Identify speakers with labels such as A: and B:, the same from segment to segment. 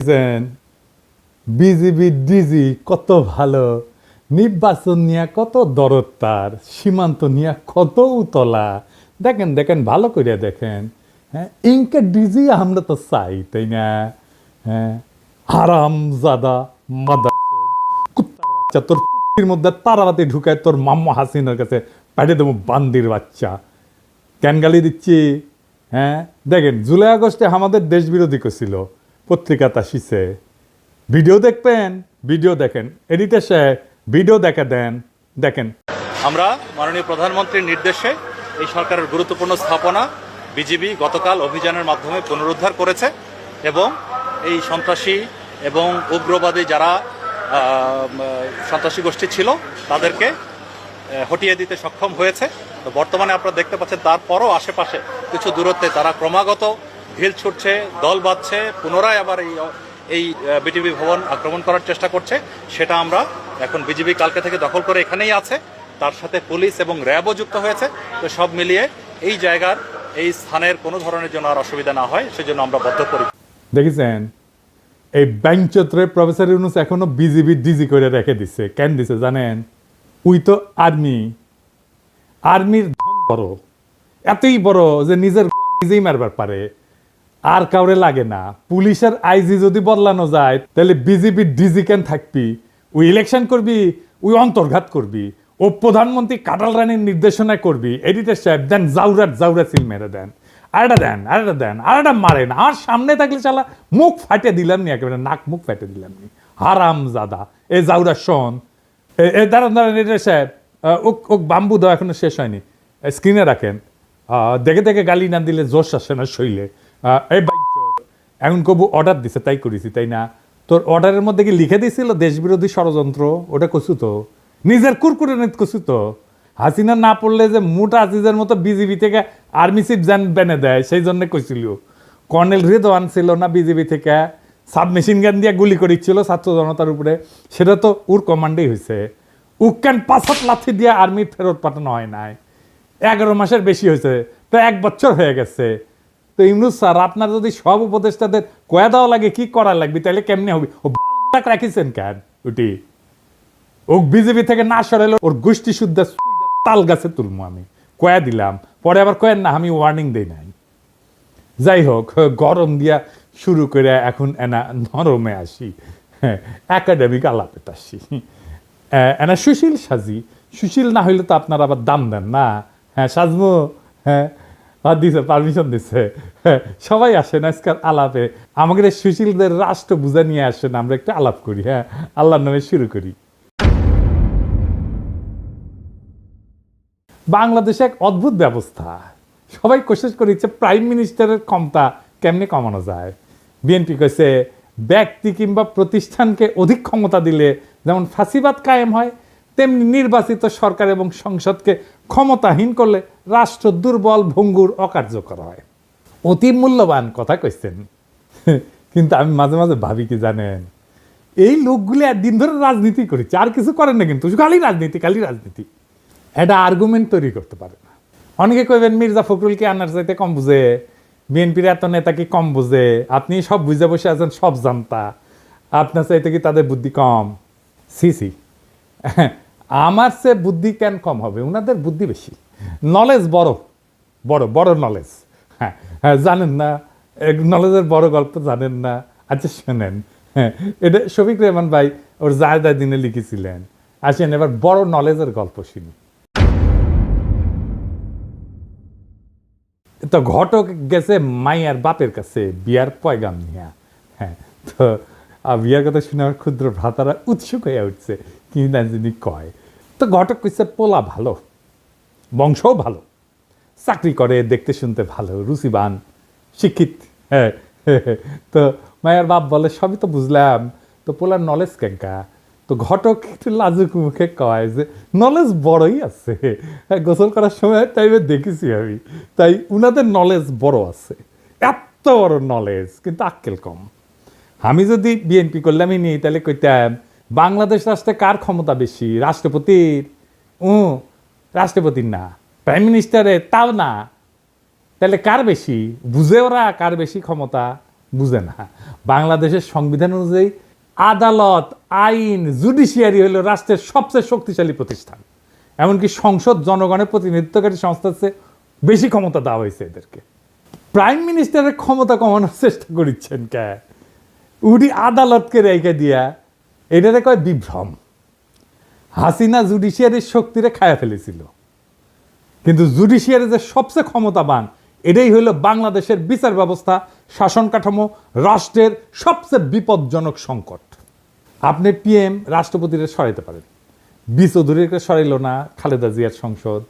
A: দেখছেন BGB DG কত ভালো, নির্বাচন নিয়ে কত দরদ, তার সীমান্ত নিয়ে কত উতলা। দেখেন দেখেন ভালো করে দেখেন। হ্যাঁ, ইনকা ডিজি আমরা তো চাই, তাই না? হ্যাঁ, হারামজাদা মাদার কুত্তার বাচ্চা, তোর পুটির মধ্যে তারাবাতি ঢুকায় তোর মাম্মা হাসিনার কাছে পাঠিয়ে দেবো, বান্দির বাচ্চা। কেন গালি দিচ্ছি? হ্যাঁ, দেখেন জুলাই আগস্টে আমাদের দেশ বিরোধী করছিল, পত্রিকা তাসিছে। ভিডিও দেখবেন, ভিডিও দেখেন, এডিটর সাহেব ভিডিও দেখা দেন, দেখেন।
B: আমরা মাননীয় প্রধানমন্ত্রীর নির্দেশে এই সরকারের গুরুত্বপূর্ণ স্থাপনা বিজিবি গতকাল অভিযানের মাধ্যমে পুনরুদ্ধার করেছে এবং এই সন্ত্রাসী এবং উগ্রবাদী যারা সন্ত্রাসী গোষ্ঠী ছিল তাদেরকে হটিয়ে দিতে সক্ষম হয়েছে। তো বর্তমানে আপনারা দেখতে পাচ্ছেন তারপরও আশেপাশে কিছু দূরত্বে তারা ক্রমাগত ঢিল ছুটছে, দল বাঁধছে, পুনরায় আবার এই বিটিভি ভবন আক্রমণ করার চেষ্টা করছে। সেটা আমরা এখন বিজিবি কালকে থেকে দখল করে এখানেই আছে, তার সাথে পুলিশ এবং র্যাবও যুক্ত হয়েছে। তো সব মিলিয়ে এই জায়গার এই স্থানের কোনো ধরনের জন্য আর অসুবিধা না হয় সেজন্য আমরা বদ্ধপরি।
A: দেখেছেন এই ব্যাংক চত্বরে প্রফেসর ইউনূস এখনো বিজিবি ডিজি করে রেখে দিচ্ছে। কেন দিছে জানেন? উই তো আর্মির ধন বড়, এতই বড় যে নিজের নিজেই মারবার পারে, আর কাউরে লাগে না। পুলিশের আইজি যদি বদলানো যায় তাহলে বিজিবি ডিজি কেন থাকবি? ওই ইলেকশন করবি, ওই অন্তর্ঘাত করবি, ও প্রধানমন্ত্রী কাটাল রানীর নির্দেশনায় করবি। এডিটর সাহেব দেন জাউরা সিল মেরে দেন, আরেটা দেন, আরেটা মারেন। আর সামনে থাকলে চালা মুখ ফাটে দিলাম নি, একেবারে নাক মুখ ফাটে দিলাম নি। হারাম জাদা এ জাউরা শোন, দাঁড়ান এডিটর সাহেব, ও বাম্বু দেওয়া এখনো শেষ হয়নি, স্ক্রিনে রাখেন। দেখে দেখে গালি না দিলে জোশ আসে না শৈলে। এই এখন কবু অর্ডার দিছে তাই করেছি, তাই না? তোর অর্ডারের মধ্যে কি লিখে দিয়েছিল দেশবিরোধী ষড়যন্ত্র? ওটা কছু তো নিজের কুরকুরে নিত কছু তো। হাসিনা না পড়লে যে মুটা আজিজের মতো বিজিবি থেকে আর্মি চিফ জান বেনে দেয়, সেই জন্য কইছিল। কর্নেল রেদওয়ান ছিল না বিজিবি থেকে, সাবমেশিন গান দিয়ে গুলি করেছিল ছাত্র জনতার উপরে, সেটা তো ওর কমান্ডেই হয়েছে। উক্কান ৫ লাথি দিয়ে আর্মি ফেরত পাঠানো হয় নাই, 11 মাসের বেশি হয়েছে, তো 1 বছর হয়ে গেছে। তো ইউনূস স্যার, আপনার যদি সব উপদেষ্টাদের কয়া দেওয়া লাগে কি করা লাগবে, তাহলে কেমনে হবে? ও বাল রাখিছেন কেন? ওটি ও বিজেপি থেকে না সরাইলে ওর গোষ্ঠী শুদ্ধ তাল গাছে তুলমু আমি, কয়া দিলাম। পরে আবার কয়েন না আমি ওয়ার্নিং দেই নাই। যাই হোক, গরম দিয়া শুরু করে এখন এনা নরমে আসি, একাডেমিক আলাপে আসি। এনা সুশীল সাজি, সুশীল না হইলে তো আপনারা আবার দাম দেন না। হ্যাঁ সাজমু, হ্যাঁ দিছে, পারমিশন দিছে। সবাই আসেন আজকাল আলাপে, আমাদের সুশীলদের রাষ্ট্র বুঝা নিয়ে আসেন, আমরা একটু আলাপ করি। হ্যাঁ, আল্লাহর নামে শুরু করি। বাংলাদেশে এক অদ্ভুত ব্যবস্থা, সবাই কোশিশ করেছে প্রাইম মিনিস্টারের ক্ষমতা কেমনে কমানো যায়। বিএনপি কইছে ব্যক্তি কিংবা প্রতিষ্ঠানকে অধিক ক্ষমতা দিলে যেমন ফাঁসিবাদ কায়েম হয়, তেমনি নির্বাচিত সরকার এবং সংসদকে ক্ষমতাহীন করলে রাষ্ট্র দুর্বল, ভঙ্গুর, অকার্যকর হয়। অতি মূল্যবান কথা কইছেন, কিন্তু আমি মাঝে মাঝে ভাবি কি জানেন, এই লোকগুলি একদিন ধরে রাজনীতি করেছে, আর কিছু করেন না, কিন্তু খালি রাজনীতি। এটা আর্গুমেন্ট তৈরি করতে পারে না। অনেকে কইবেন মির্জা ফখরুলকে আনার চাইতে কম বুঝে, বিএনপির এত নেতা কি কম বুঝে? আপনি সব বুঝে বসে আছেন, সব জানতা, আপনার চাইতে কি তাদের বুদ্ধি কম? সি আমার সে বুদ্ধি কেন কম হবে? ওনাদের বুদ্ধি বেশি, নলেজ বড় নলেজ। হ্যাঁ হ্যাঁ, জানেন না নলেজের বড় গল্প জানেন না? আচ্ছা শোনেন, হ্যাঁ, এটা শফিক রেহমান ভাই ওর জায়দা দিনে লিখেছিলেন। আসেন এবার বড় নলেজের গল্প শুনি। তো ঘটক গেছে মাইয়ার বাপের কাছে বিয়ার পয়গাম নিয়া। হ্যাঁ, তো বিয়ার কথা শুনে আমার ক্ষুদ্র ভ্রাতারা উৎসুক হয়ে উঠছে, কি না যিনি কয়। তো ঘটক কইছে পোলা ভালো, বংশও ভালো, চাকরি করে, দেখতে শুনতে ভালো, রুচিবান, শিক্ষিত। হ্যাঁ, তো মায়ের বাপ বলে সবই তো বুঝলাম, তো পোলার নলেজ কেঙ্কা? তো ঘটক একটু লাজুক মুখে কয় যে নলেজ বড়ই আছে, গোসল করার সময় টাইমে দেখেছি আমি, তাই উনাদের নলেজ বড় আছে, এত বড় নলেজ, কিন্তু আক্কেল কম। আমি যদি বিএনপি করলামই নি, তাহলে কইতাম বাংলাদেশ রাষ্ট্রে কার ক্ষমতা বেশি? রাষ্ট্রপতির? রাষ্ট্রপতির না, প্রাইম মিনিস্টারের? তাও না। তাহলে কার বেশি? বুঝে ওরা কার বেশি ক্ষমতা? বুঝে না। বাংলাদেশের সংবিধান অনুযায়ী আদালত, আইন, জুডিশিয়ারি হলো রাষ্ট্রের সবচেয়ে শক্তিশালী প্রতিষ্ঠান। এমনকি সংসদ জনগণের প্রতিনিধিত্বকারী সংস্থার চেয়ে বেশি ক্ষমতা দেওয়া হয়েছে এদেরকে। প্রাইম মিনিস্টারের ক্ষমতা কমানোর চেষ্টা করিচ্ছেন কে? উডি আদালতকে রেখে দিয়া, এটারে কয় বিভ্রম। হাসিনা জুডিশিয়ারির শক্তিরে খায়া ফেলেছিল, কিন্তু জুডিশিয়ারি যে সবচেয়ে ক্ষমতাবান, এটাই হইল বাংলাদেশের বিচার ব্যবস্থা, শাসন কাঠামো, রাষ্ট্রের সবচেয়ে বিপজ্জনক সংকট। আপনি পিএম রাষ্ট্রপতিরে সরাইতে পারেন, চৌধুরীকে সরাইল না খালেদা জিয়ার সংসদ।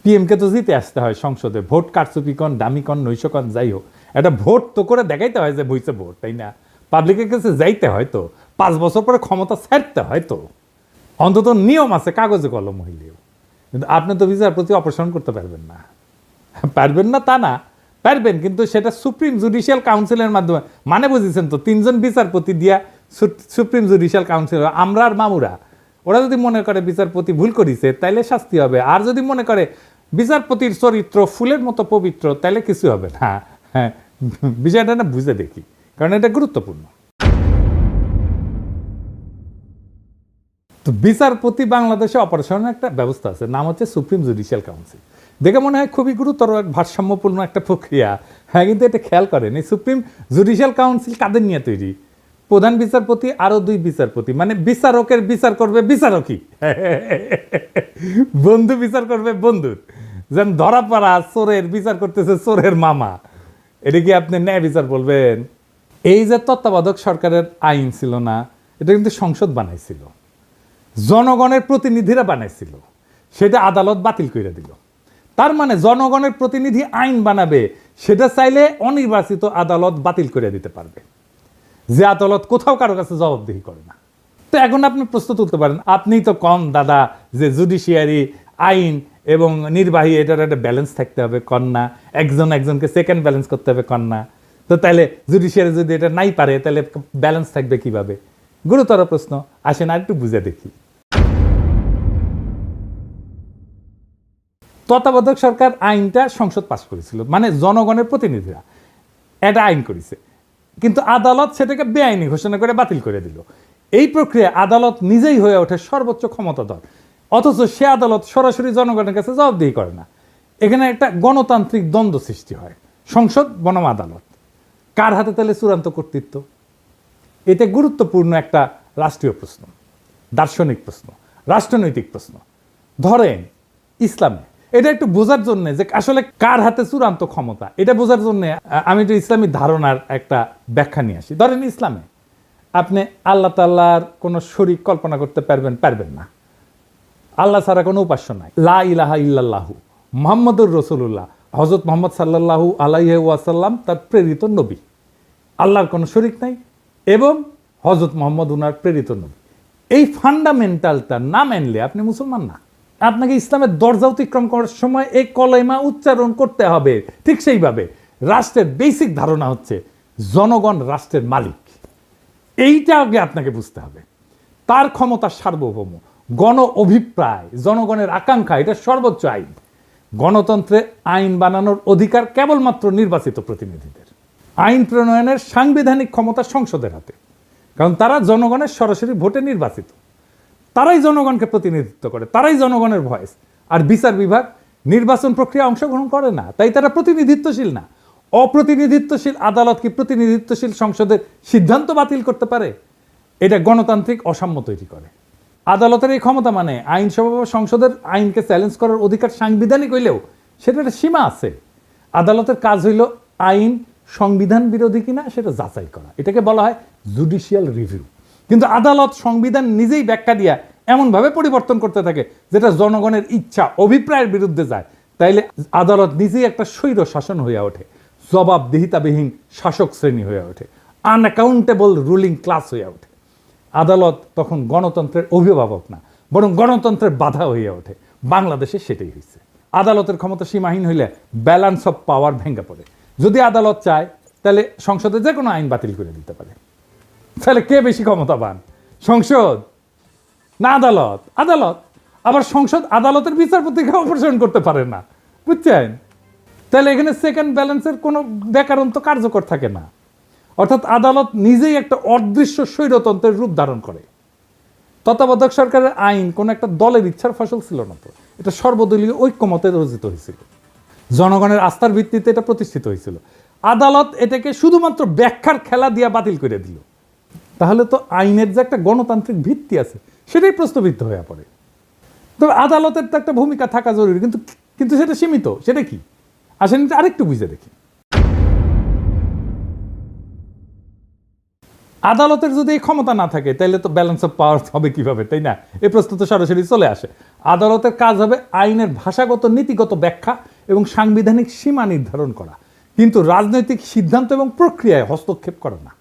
A: পিএমকে তো জিতে আসতে হয় সংসদে, ভোট কারচুপি কন, দামি কন, নৈশ কন, যাই হোক, একটা ভোট তো করে দেখাইতে হয় যে বইছে ভোট, তাই না? পাবলিকের কাছে যাইতে হয় তো, 5 বছর পরে ক্ষমতা ছাড়তে হয় তো, অন্তত নিয়ম আছে কাগজে কলম হইলেও। কিন্তু আপনি তো বিচারপতি অপসারণ করতে পারবেন না। পারবেন না তা না, পারবেন, কিন্তু সেটা সুপ্রিম জুডিশিয়াল কাউন্সিলের মাধ্যমে। মানে বুঝেছেন তো, 3 জন বিচারপতি দিয়া সুপ্রিম জুডিশিয়াল কাউন্সিল, আমরা আর মামুরা, ওরা যদি মনে করে বিচারপতি ভুল করেছে তাইলে শাস্তি হবে, আর যদি মনে করে বিচারপতির চরিত্র ফুলের মতো পবিত্র তাইলে কিছু হবে না। হ্যাঁ, বিষয়টা না বুঝে দেখি, কারণ এটা গুরুত্বপূর্ণ। তো বিচারপতি বাংলাদেশে অপারেশনের একটা ব্যবস্থা আছে, নাম হচ্ছে সুপ্রিম জুডিশিয়াল কাউন্সিল। দেখে মনে হয় খুবই গুরুতর ভারসাম্যপূর্ণ একটা প্রক্রিয়া, হ্যাঁ, কিন্তু এটা খেয়াল করেন এই সুপ্রিম জুডিশিয়াল কাউন্সিল কাদের নিয়ে তৈরি? প্রধান বিচারপতি আরো 2 বিচারপতি, মানে বিচারকের বিচার করবে বিচারকই, বন্ধু বিচার করবে বন্ধুর। যেন ধরা পড়া চোরের বিচার করতেছে চোরের মামা, এটা কি আপনি ন্যায় বিচার বলবেন? এই যে তত্ত্বাবধায়ক সরকারের আইন ছিল না, এটা কিন্তু সংসদ বানাইছিল, জনগণের প্রতিনিধিরা বানাইছিল, সেটা আদালত বাতিল করে দিল। তার মানে জনগণের প্রতিনিধি আইন বানাবে, সেটা চাইলে অনির্বাচিত আদালত বাতিল করে দিতে পারবে, যে আদালত কোথাও কারো কাছে জবাবদিহি করে না। তো এখন আপনি প্রশ্ন তুলতে পারেন, আপনি তো কম দাদা যে জুডিশিয়ারি, আইন এবং নির্বাহী, এটার একটা ব্যালেন্স থাকতে হবে কন্যা, একজন একজনকে সেকেন্ড ব্যালেন্স করতে হবে কন্যা। তো তাহলে জুডিশিয়ারি যদি এটা নাই পারে তাহলে ব্যালেন্স থাকবে কিভাবে? গুরুতর প্রশ্ন। আসেন আর একটু বুঝে দেখি। তত্ত্বাবধায়ক সরকার আইনটা সংসদ পাশ করেছিল, মানে জনগণের প্রতিনিধিরা এটা আইন করেছে, কিন্তু আদালত সেটাকে বেআইনি ঘোষণা করে বাতিল করে দিল। এই প্রক্রিয়া আদালত নিজেই হয়ে ওঠে সর্বোচ্চ ক্ষমতাধর, অথচ সে আদালত সরাসরি জনগণের কাছে জবাবদিহি করে না। এখানে একটা গণতান্ত্রিক দ্বন্দ্ব সৃষ্টি হয়, সংসদ বনাম আদালত, কার হাতে তাহলে চূড়ান্ত কর্তৃত্ব? এটা গুরুত্বপূর্ণ একটা রাষ্ট্রীয় প্রশ্ন, দার্শনিক প্রশ্ন, রাষ্ট্রনৈতিক প্রশ্ন। ধরেন ইসলামে, এটা একটু বোঝার জন্য যে আসলে কার হাতে চূড়ান্ত ক্ষমতা, এটা বোঝার জন্য আমি একটু ইসলামী ধারণার একটা ব্যাখ্যা নিয়ে আসি। ধরেন ইসলামে আপনি আল্লাহ তাআলার কোনো শরীক কল্পনা করতে পারবেন না, আল্লাহ ছাড়া কোনো উপাস্য নাই, লা ইলাহা ইল্লাল্লাহু মুহাম্মাদুর রাসূলুল্লাহ, হযরত মুহাম্মদ সাল্লাল্লাহু আলাইহি ওয়াসাল্লাম তার প্রেরিত নবী, আল্লাহর কোনো শরীক নাই এবং হযরত মুহাম্মদ উনার প্রেরিত নবী। এই ফান্ডামেন্টালটা না মানলে আপনি মুসলমান না। আপনাকে ইসলামের দরজা অতিক্রম করার সময় এই কলেমা উচ্চারণ করতে হবে। ঠিক সেইভাবে রাষ্ট্রের বেসিক ধারণা হচ্ছে জনগণ রাষ্ট্রের মালিক, এইটা আগে আপনাকে বুঝতে হবে। তার ক্ষমতা সার্বভৌম, গণ অভিপ্রায়, জনগণের আকাঙ্ক্ষা, এটা সর্বোচ্চ আইন। গণতন্ত্রে আইন বানানোর অধিকার কেবলমাত্র নির্বাচিত প্রতিনিধিদের। আইন প্রণয়নের সাংবিধানিক ক্ষমতা সংসদের হাতে, কারণ তারা জনগণের সরাসরি ভোটে নির্বাচিত, তারাই জনগণকে প্রতিনিধিত্ব করে, তারাই জনগণের ভয়েস। আর বিচার বিভাগ নির্বাচন প্রক্রিয়া অংশগ্রহণ করে না, তাই তারা প্রতিনিধিত্বশীল না। অপ্রতিনিধিত্বশীল আদালত কি প্রতিনিধিত্বশীল সংসদের সিদ্ধান্ত বাতিল করতে পারে? এটা গণতান্ত্রিক অসাম্য তৈরি করে। আদালতের এই ক্ষমতা মানে আইনসভা বা সংসদের আইনকে চ্যালেঞ্জ করার অধিকার সাংবিধানিক হইলেও সেটার একটা সীমা আছে। আদালতের কাজ হইল আইন সংবিধান বিরোধী কিনা সেটা যাচাই করা, এটাকে বলা হয় জুডিশিয়াল রিভিউ। কিন্তু আদালত সংবিধান নিজেই ব্যাখ্যা দিয়া এমনভাবে পরিবর্তন করতে থাকে যেটা জনগণের ইচ্ছা অভিপ্রায়ের বিরুদ্ধে যায়, তাইলে আদালত নিজেই একটা স্বৈর শাসন হয়ে ওঠে, জবাবদিহিতাবিহীন শাসক শ্রেণী হয়ে ওঠে, আনঅ্যাকাউন্টেবল রুলিং ক্লাস হয়ে ওঠে। আদালত তখন গণতন্ত্রের অভিভাবক না, বরং গণতন্ত্রের বাধা হয়ে ওঠে। বাংলাদেশে সেটাই হয়েছে। আদালতের ক্ষমতা সীমাহীন হইলে ব্যালেন্স অফ পাওয়ার ভেঙে পড়ে। যদি আদালত চায় তাহলে সংসদে যে কোনো আইন বাতিল করে দিতে পারে। তাহলে কে বেশি ক্ষমতাবান, সংসদ না আদালত? আদালত। আবার সংসদ আদালতের বিচারপতিকে অপসারণ করতে পারে না, বুঝছেন? তাহলে এখানে সেকেন্ড ব্যালেন্সের কোনো ব্যাকরণ তো কার্যকর থাকে না। অর্থাৎ আদালত নিজেই একটা অদৃশ্য স্বৈরতন্ত্রের রূপ ধারণ করে। তত্ত্বাবধায়ক সরকারের আইন কোন একটা দলের ইচ্ছার ফসল ছিল না, তো এটা সর্বদলীয় ঐক্যমতে রচিত হয়েছিল, জনগণের আস্থার ভিত্তিতে এটা প্রতিষ্ঠিত হয়েছিল। আদালত এটাকে শুধুমাত্র ব্যাখ্যার খেলা দিয়ে বাতিল করে দিল। তাহলে তো আইনের যে একটা গণতান্ত্রিক ভিত্তি আছে সেটাই প্রশ্নবিদ্ধ হয়ে পড়ে। তো আদালতের তো একটা ভূমিকা থাকা জরুরি, কিন্তু কিন্তু সেটা সীমিত। সেটা কি আসেন আরেকটু বুঝে দেখি। আদালতের যদি এই ক্ষমতা না থাকে তাহলে তো ব্যালেন্স অফ পাওয়ার হবে কিভাবে, তাই না? এই প্রশ্ন তো সরাসরি চলে আসে। আদালতের কাজ হবে আইনের ভাষাগত নীতিগত ব্যাখ্যা এবং সাংবিধানিক সীমা নির্ধারণ করা, কিন্তু রাজনৈতিক সিদ্ধান্ত এবং প্রক্রিয়ায় হস্তক্ষেপ করা না।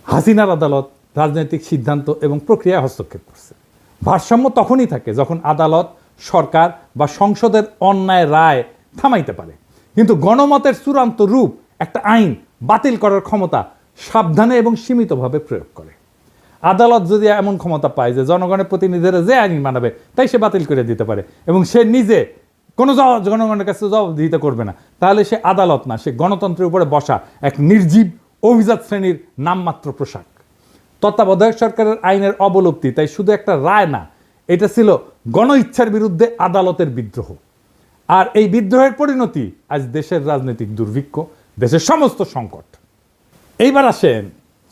A: হাসিনার আদালত রাজনৈতিক সিদ্ধান্ত এবং প্রক্রিয়ায় হস্তক্ষেপ করছে। ভারসাম্য তখনই থাকে যখন আদালত, সরকার বা সংসদের অন্যায় রায় থামাইতে পারে, কিন্তু গণমতের চূড়ান্ত রূপ একটা আইন বাতিল করার ক্ষমতা সাবধানে এবং সীমিতভাবে প্রয়োগ করে। আদালত যদি এমন ক্ষমতা পায় যে জনগণের প্রতিনিধিরা যে আইন মানাবে তাই সে বাতিল করে দিতে পারে এবং সে নিজে কোনো জনগণের কাছে জবাবদিহিতা করবে না, তাহলে সে আদালত না, সে গণতন্ত্রের উপরে বসা এক নির্জীব অভিজাত শ্রেণীর নামমাত্র পোশাক। তত্ত্বাবধায়ক সরকারের আইনের অবলুপ্তি তাই শুধু একটা রায় না, এটা ছিল গণ ইচ্ছার বিরুদ্ধে আদালতের বিদ্রোহ। আর এই বিদ্রোহের পরিণতি আজ দেশের রাজনৈতিক দুর্ভিক্ষ, দেশের সমস্ত সংকট। এইবার আসেন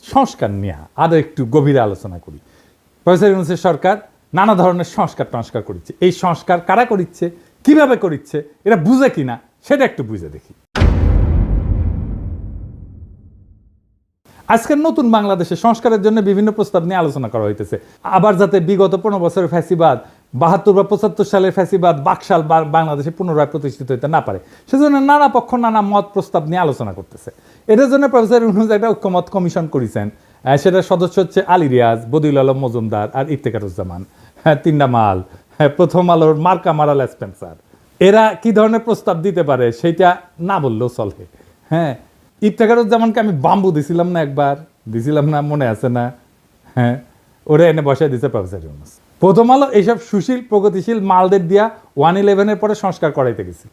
A: সংস্কার নিয়ে আরো একটু গভীরে আলোচনা করি। প্রফেসর ইউনূসের সরকার নানা ধরনের সংস্কার করেছে। এই সংস্কার কারা করিচ্ছে, কিভাবে করিচ্ছে, এটা বুঝে কিনা সেটা একটু বুঝে দেখি। আজকের নতুন বাংলাদেশে সংস্কারের জন্য বিভিন্ন প্রস্তাব নিয়ে আলোচনা করা হইতেছে। আবার যাতে বিগত 15 বছরের ফ্যাসিবাদ, 72 বা 75 সালের ফ্যাসিবাদ বাকশাল বাংলাদেশে পুনরায় প্রতিষ্ঠিত হইতে না পারে, সেজন্য নানা পক্ষ নানা মত প্রস্তাব নিয়ে আলোচনা করতেছে। এটার জন্য প্রফেসর ইউনূস একটা ঐক্যমত কমিশন করেছেন। সেটার সদস্য হচ্ছে আলী রিয়াজ, বদিউল আলম মজুমদার আর ইফতেখারুজ্জামান, তিনটা মাল, প্রথম আলোর মার্কা মারাল স্পেন্সার। এরা কি ধরনের প্রস্তাব দিতে পারে সেটা না বললেও চলে। হ্যাঁ, ইফতেখারুজ্জামানকে আমি বাম্বু দিছিলাম না, একবার দিছিলাম না, মনে আছে না? হ্যাঁ, ওরা এনে বসায় দিচ্ছে প্রফেসর ইউনূস। প্রথম আলো এইসব সুশীল প্রগতিশীল মালদের দিয়া 111-এর পরে সংস্কার করাইতে গেছিল।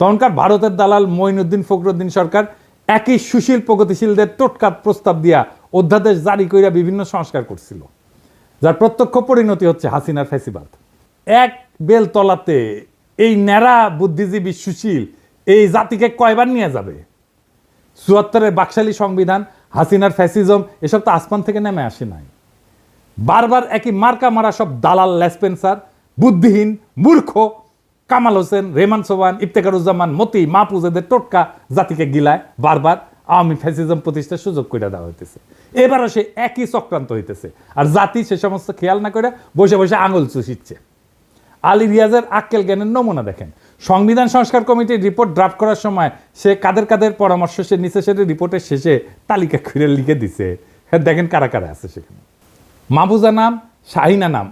A: তখনকার ভারতের দালাল মঈনুদ্দিন ফখরুদ্দিন সরকার একই সুশীল প্রগতিশীলদের টোটকা প্রস্তাব দিয়া অধ্যাদেশ জারি কইরা বিভিন্ন সংস্কার করছিল, যার প্রত্যক্ষ পরিণতি হচ্ছে হাসিনার ফ্যাসিবাদ। এক বেল তলাতে এই ন্যাড়া বুদ্ধিজীবী সুশীল এই জাতিকে কয়বার নিয়ে যাবে? 74-এর বাকশালী সংবিধান, হাসিনার ফ্যাসিজম, এসব তো আসমান থেকে নেমে আসে নাই। বারবার একই মার্কা মারা সব দালাল লেসপেন্সার, বুদ্ধিহীন মূর্খ কামাল হোসেন, রেহমান সোবান, ইফতেখারুজ্জামান, মতি, মাহফুজেদের টোটকা জাতিকে গিলায় বারবার আওয়ামী ফ্যাসিজম প্রতিষ্ঠার সুযোগ করে দেওয়া হইতেছে। এবারও সে একই চক্রান্ত হইতেছে, আর জাতি সে সমস্ত খেয়াল না করে বসে বসে আঙুল চুষিচ্ছে। আলী রিয়াজের আক্কেল জ্ঞানের নমুনা দেখেন। সংবিধান সংস্কার কমিটির রিপোর্ট ড্রাফট করার সময় সে কাদের পরামর্শ সে নিচে, সেটা রিপোর্টের শেষে তালিকা করে লিখে দিছে। দেখেন কারা কারা আছে সেখানে। মাহফুজা নাম, শাহিনা নাম,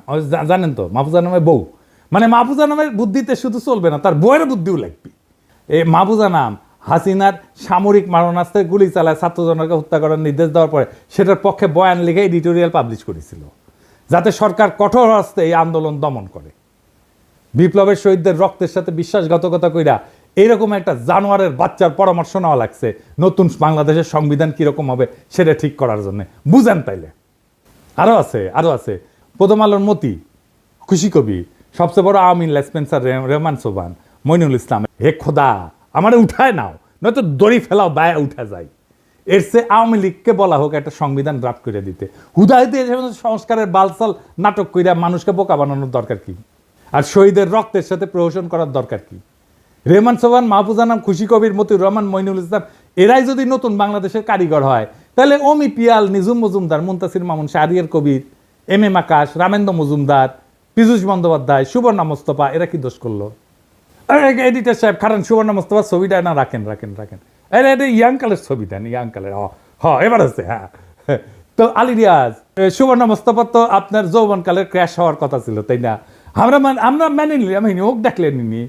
A: জানেন তো মাহফুজা নামের বউ, মানে মাহফুজা নামের বুদ্ধিতে শুধু চলবে না, তার বউয়ের বুদ্ধিও লাগবে। এই মাহফুজা নাম হাসিনার সামরিক মারণাস্ত্রে গুলি চালায় ছাত্রজনকে হত্যা করার নির্দেশ দেওয়ার পরে সেটার পক্ষে বয়ান লিখে এডিটোরিয়াল পাবলিশ করেছিল, যাতে সরকার কঠোর হস্তে এই আন্দোলন দমন করে। বিপ্লবের শহীদদের রক্তের সাথে বিশ্বাসঘাতকতা কইরা এইরকম একটা জানোয়ারের বাচ্চার পরামর্শ নেওয়া লাগছে নতুন বাংলাদেশের সংবিধান কিরকম হবে সেটা ঠিক করার জন্য। বুঝেন তাইলে? আরো আছে প্রথম আলোর মতি, খুশি কবি, সবচেয়ে বড় আওয়ামী লেসপেন্সার রেহমান সোবান, মইনুল ইসলাম। হে খোদা, আমারে উঠায় নাও, নয়তো দড়ি ফেলাও, বায়া উঠা যায়। এর চেয়ে আওয়ামী লীগকে বলা হোক একটা সংবিধান ড্রাফট করে দিতে। হুদাহিতে সংস্কারের বালসাল নাটক কইরা মানুষকে বোকা বানানোর দরকার কি? আর শহীদের রক্তের সাথে প্রহসন করার দরকার কি? রেহমান সোবান, মাহফুজা নাম, খুশি কবির, মতিউর রহমান, মইনুল ইসলাম, এরাই যদি নতুন বাংলাদেশের কারিগর হয়, তাহলে অমি পিয়াল, নিজুম মজুমদার, মুনতাসির মামুন, শাহরিয়ার কবির, এম আকাশ, রামেন্দ্র মজুমদার, পীযূষ বন্দ্যোপাধ্যায়, সুবর্ণা মোস্তফা, এরা কি দোষ করলো? এডিটর সাহেব খারান, সুবর্ণা মোস্তফার ছবিটা না রাখেন। এটা ইয়াং কালের ছবি দেন, ইয়াং কালের। এবার হচ্ছে। হ্যাঁ, তো আলী রিয়াজ, সুবর্ণা মোস্তফা তো আপনার যৌবনকালের ক্র্যাশ হওয়ার কথা ছিল, তাই না? আমরা মেনে নিলাম, হোক ডাকলেনি।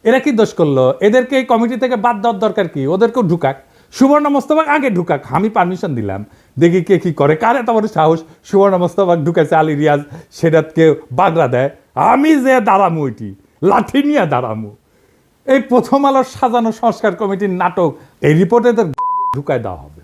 A: এরা কি দোষ করলো? এদেরকে এই কমিটি থেকে বাদ দেওয়ার দরকার কি? ওদেরকেও ঢুকাক, সুবর্ণা মোস্তফা আগে ঢুকাক, আমি পারমিশন দিলাম, দেখি কে কি করে। কার এত বড় সাহস সুবর্ণা মোস্তফা ঢুকাইছে, আলী রিয়াজ সেটাকে বাগড়া দেয়, আমি যে দাঁড়ামু, ওইটি লাঠি নিয়ে দাঁড়ামু। এই প্রথম আলোর সাজানো সংস্কার কমিটির নাটক, এই রিপোর্টে ঢুকায় দেওয়া হবে।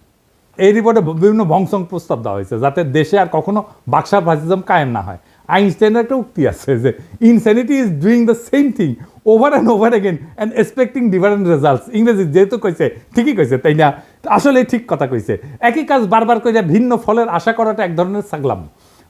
A: এই রিপোর্টে বিভিন্ন ভংসং প্রস্তাব দেওয়া হয়েছে যাতে দেশে আর কখনো বাকশা ফাসিজম কায়েম না হয়। আইনস্টাইনের একটা উক্তি আছে যে insanity is doing the same thing over and over again and expecting different results. ইংরেজি যেহেতু কইছে ঠিকই কইছে, তাই না? আসলে ঠিক কথা কইছে। একই কাজ বারবার করে ভিন্ন ফলের আশা করাটা এক ধরনের ছাগলাম।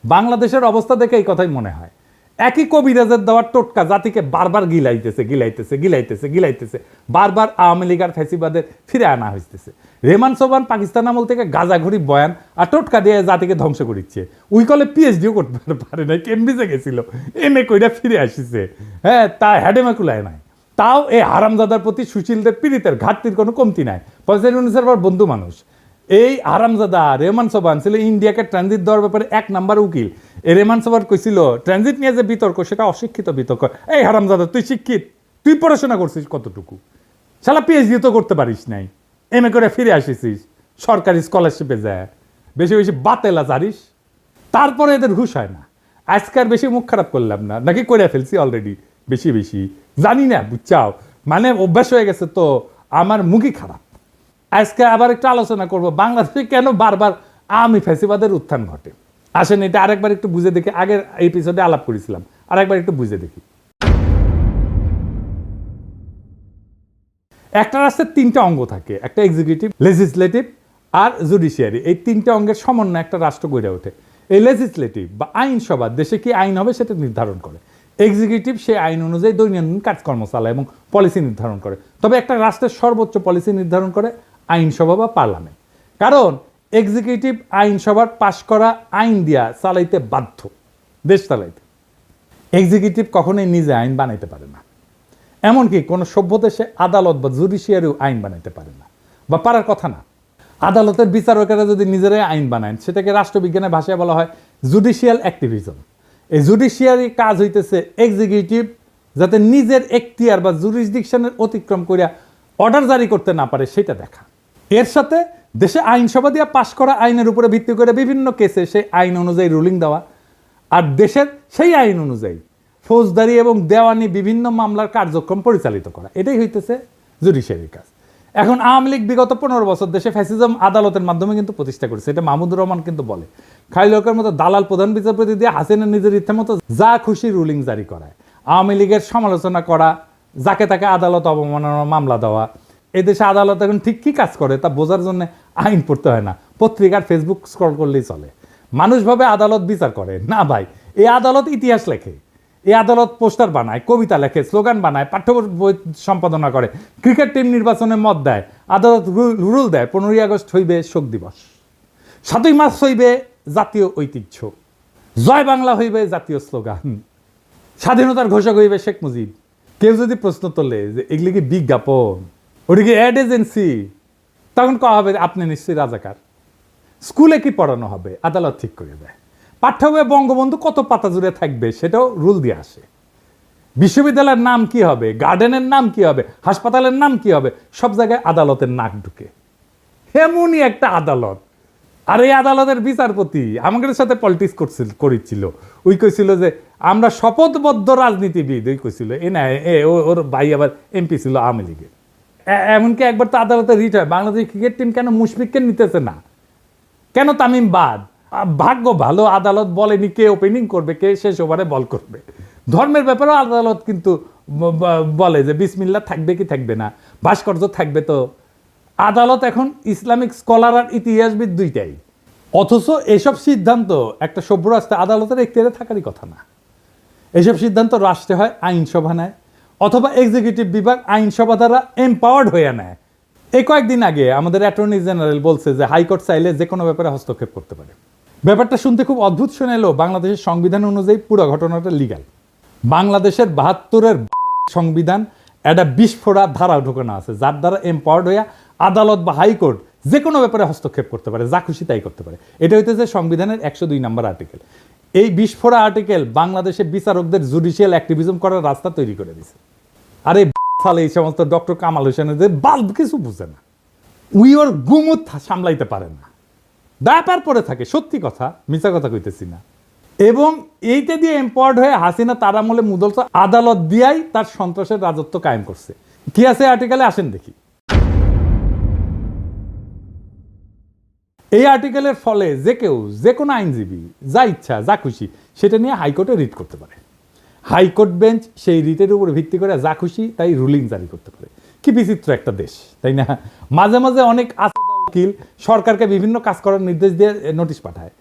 A: বাংলাদেশের অবস্থা দেখে এই কথাই মনে হয়। একই কবিরাজের দেওয়ার টোটকা জাতিকে বারবার গিলাইতেছে, বারবার আওয়ামী লীগ আর ফ্যাসিবাদের ফিরে আনা হইতেছে। রেমান সোবান পাকিস্তান আমল থেকে গাজাঘড়ি বয়ান আর টোটকা দিয়ে জাতিকে ধ্বংস করিচ্ছে। উই কলে পিএইচডিও করতে পারে নাই, কেমব্রিজে গেছিল, এমএ কইরা ফিরে আসিছে। হ্যাঁ, তা হ্যাডেমা কুলায় নাই। তাও এই হারামজাদার প্রতি সুশীলদের পীড়িতের ঘাটতির কোনো কমতি নাই। পয়সার বন্ধু মানুষ এই আরামজাদা রেহমান সোবান ছিল ইন্ডিয়াকে ট্রানজিট দেওয়ার ব্যাপারে 1 নাম্বার উকিল। এই রেহমান সোবান কইছিল ট্রানজিট নিয়ে যে বিতর্ক সেটা অশিক্ষিত বিতর্ক। এই হারামজাদা তুই শিক্ষিত, তুই পড়াশোনা করছিস কতটুকু? শালা পিএইচডি তো করতে পারিস নাই, এমএ করে ফিরে আসিস সরকারি স্কলারশিপে যায়, বেশি বেশি বাতেলা জানিস, তারপরে এদের ঘুষ হয় না। আজকার বেশি মুখ খারাপ করলাম না, নাকি করে ফেলছি অলরেডি বেশি জানি না, বুঝছাও, মানে অভ্যাস হয়ে গেছে তো আমার মুখই খারাপ। আজকে আবার একটু আলোচনা করব বাংলাদেশে কেন বারবার আওয়ামী ফ্যাসিবাদের উত্থান ঘটে। আসেন এটা আরেকবার একটু বুঝে দেখি। আগের এপিসোডে আলাপ করেছিলাম, আরেকবার একটু বুঝে দেখি। একটা রাষ্ট্রের 3টা অঙ্গ থাকে, একটা এক্সিকিউটিভ, লেজিসলেটিভ আর জুডিশিয়ারি। এই 3টে অঙ্গের সমন্বয়ে একটা রাষ্ট্র গড়ে ওঠে। এই লেজিসলেটিভ বা আইনসভা দেশে কি আইন হবে সেটা নির্ধারণ করে। এক্সিকিউটিভ সেই আইন অনুযায়ী দৈনন্দিন কাজকর্ম চালায় এবং পলিসি নির্ধারণ করে। তবে একটা রাষ্ট্রের সর্বোচ্চ পলিসি নির্ধারণ করে আইনসভা বা পার্লামেন্ট। কারণ এক্সিকিউটিভ আইনসভার পাশ করা আইন দিয়া চালাইতে বাধ্য, দেশ চালাইতে। এক্সিকিউটিভ কখনোই নিজে আইন বানাইতে পারে না। এমনকি কোনো সভ্য দেশে আদালত বা জুডিশিয়ারিও আইন বানাইতে পারে না, বা পারার কথা না। আদালতের বিচারকেরা যদি নিজেরাই আইন বানায় সেটাকে রাষ্ট্রবিজ্ঞানের ভাষায় বলা হয় জুডিশিয়াল অ্যাক্টিভিজম। এই জুডিশিয়ারি কাজ হইতেছে এক্সিকিউটিভ যাতে নিজের এখতিয়ার বা জুরিসডিকশনের অতিক্রম করিয়া অর্ডার জারি করতে না পারে সেটা দেখা। এর সাথে দেশে আইনসভা দিয়ে পাশ করা আইনের উপরে ভিত্তি করে বিভিন্ন কেসে সেই আইন অনুযায়ী রুলিং দেওয়া, আর দেশের সেই আইন অনুযায়ী ফৌজদারি এবং দেওয়ানি বিভিন্ন মামলার কার্যক্রম পরিচালিত করা। এটাই হইতেছে জুডিশিয়ারির কাজ। এখন আওয়ামী লীগ বিগত 15 বছর দেশে ফ্যাসিজম আদালতের মাধ্যমে কিন্তু প্রতিষ্ঠা করেছে। এটা মাহমুদুর রহমান কিন্তু বলে খাইলকের মতো দালাল প্রধান বিচারপতি দিয়ে হাসিনা নিজের ইচ্ছা মতো যা খুশি রুলিং জারি করায়। আওয়ামী লীগের সমালোচনা করা, যাকে তাকে আদালত অবমাননার মামলা দেওয়া। এই দেশে আদালত এখন ঠিক কী কাজ করে তা বোঝার জন্য আইন পড়তে হয় না, পত্রিকার ফেসবুক স্ক্রল করলেই চলে। মানুষ ভাবে আদালত বিচার করে না, ভাই এই আদালত ইতিহাস লেখে, এই আদালত পোস্টার বানায়, কবিতা লেখে, স্লোগান বানায়, পাঠ্য বই সম্পাদনা করে, ক্রিকেট টিম নির্বাচনে মত দেয়, আদালত রুল দেয় 15ই আগস্ট হইবে শোক দিবস, 7ই মার্চ হইবে জাতীয় ঐতিহ্য, জয় বাংলা হইবে জাতীয় স্লোগান, স্বাধীনতার ঘোষক হইবে শেখ মুজিব। কেউ যদি প্রশ্ন তোলে যে এগুলি কি বিজ্ঞাপন, ওটা কি অ্যাড এজেন্সি, তখন কয়া হবে আপনি নিশ্চয়ই রাজাকার। স্কুলে কি পড়ানো হবে আদালত ঠিক করে দেয়। পাঠ্য বইয়ে বঙ্গবন্ধু কত পাতা জুড়ে থাকবে সেটাও রুল দিয়ে আসে। বিশ্ববিদ্যালয়ের নাম কি হবে, গার্ডেনের নাম কি হবে, হাসপাতালের নাম কি হবে, সব জায়গায় আদালতের নাক ঢুকে। এমনই একটা আদালত। আর এই আদালতের বিচারপতি আমাদের সাথে পলিটিক্স করেছিল। ওই কইছিল যে আমরা শপথবদ্ধ রাজনীতিবিদ, ওই কইছিল এ না ওর ভাই আবার এমপি ছিল আওয়ামী লীগের। এমনকি একবার তো আদালতে রিট হয়, বাংলাদেশ ক্রিকেট টিম কেন মুশফিককে নিতেছে না, কেন তামিম বাদ। ভাগ্য ভালো আদালত বলেনি কে ওপেনিং করবে, কে শেষ ওভারে বল করবে। ধর্মের ব্যাপারেও আদালত কিন্তু বলে যে বিসমিল্লা থাকবে কি থাকবে না, ভাস্কর্য থাকবে। তো আদালত এখন ইসলামিক স্কলার আর ইতিহাসবিদ দুইটাই। অথচ এসব সিদ্ধান্ত একটা সভ্য রাষ্ট্রে আদালতের এখতিয়ারে থাকারই কথা না। এসব সিদ্ধান্ত রাষ্ট্রে হয় আইনসভা নেয়, অথবা এক্সিকিউটিভ বিভাগ আইনসভা দ্বারা এম্পাওয়ার্ড হয়ে নেয়। এই কয়েকদিন আগে আমাদের অ্যাটর্নি জেনারেল বলছে যে হাইকোর্ট চাইলে যে কোনো ব্যাপারে হস্তক্ষেপ করতে পারে। ব্যাপারটা শুনতে খুব অদ্ভুত শোনালেও বাংলাদেশের সংবিধান অনুযায়ী পুরো ঘটনাটা লিগ্যাল। বাংলাদেশের 72-এর সংবিধান একটা বিস্ফোরা ধারা ঢোকানো আছে, যার দ্বারা এম্পাওয়ার্ড হইয়া আদালত বা হাইকোর্ট যে কোনো ব্যাপারে হস্তক্ষেপ করতে পারে, যা খুশি তাই করতে পারে। এটা হইতেছে সংবিধানের 102 নম্বর আর্টিকেল। এই বিস্ফোরা আর্টিকেল বাংলাদেশে বিচারকদের জুডিশিয়াল অ্যাক্টিভিজম করার রাস্তা তৈরি করে দিছে। আর এই সালে এই সমস্ত ডক্টর কামাল হোসেনের যে বাল্ব কিছু বুঝে না, উই ওর গুমুত সামলাইতে পারে না, ব্যাপার পরে থাকে। সত্যি কথা, মিথ্যা কথা কইতেছি না। এবং এইটা দিয়ে এম্পাওয়ার্ড হয়ে হাসিনা তার আমলে মুদল আদালত দিয়াই তার সন্ত্রাসের রাজত্ব কায়েম করছে। কি আছে আর্টিকেলে আসেন দেখি। এই আর্টিকেলের ফলে যে কেউ যে কোনো আইনজীবী যা ইচ্ছা যা খুশি সেটা নিয়ে হাইকোর্টে রিট করতে পারে। হাইকোর্ট বেঞ্চ সেই রিটের উপর ভিত্তি করে যা খুশি তাই রুলিং জারি করতে পারে। কি বিচিত্র একটা দেশ, তাই না? মাঝে মাঝে অনেক উকিল সরকারকে বিভিন্ন কাজ করার নির্দেশ দিয়ে নোটিশ পাঠায়,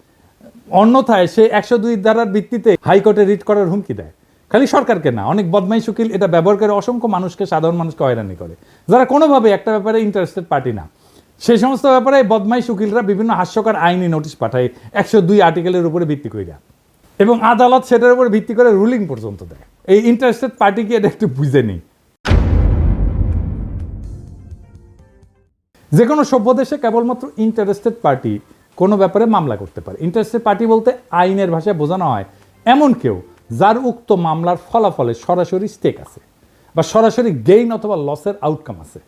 A: অন্যথায় সে 102 ধারার ভিত্তিতে হাইকোর্টে রিট করার হুমকি দেয়। খালি সরকারকে না, অনেক বদমাইশ উকিল এটা ব্যবহার করে অসংখ্য মানুষকে, সাধারণ মানুষকে হয়রানি করে, যারা কোনোভাবে একটা ব্যাপারে ইন্টারেস্টেড পার্টি না। সেই সমস্ত ব্যাপারে বদমাইশ উকিলরা বিভিন্ন হাস্যকর আইনি নোটিশ পাঠায় 102 আর্টিকেলের উপরে ভিত্তি করে, এবং আদালত সেটার উপর ভিত্তি করে রুলিং পর্যন্ত দেয়। এই ইন্টারেস্টেড পার্টি কি এটা একটু বুঝে নি? যে কোনো সভ্য দেশে কেবলমাত্র ইন্টারেস্টেড পার্টি কোনো ব্যাপারে মামলা করতে পারে। ইন্টারেস্টেড পার্টি বলতে আইনের ভাষায় বোঝানো হয় এমন কেউ যার উক্ত মামলার ফলাফলে সরাসরি স্টেক আছে বা সরাসরি গেইন অথবা লসের আউটকাম আছে।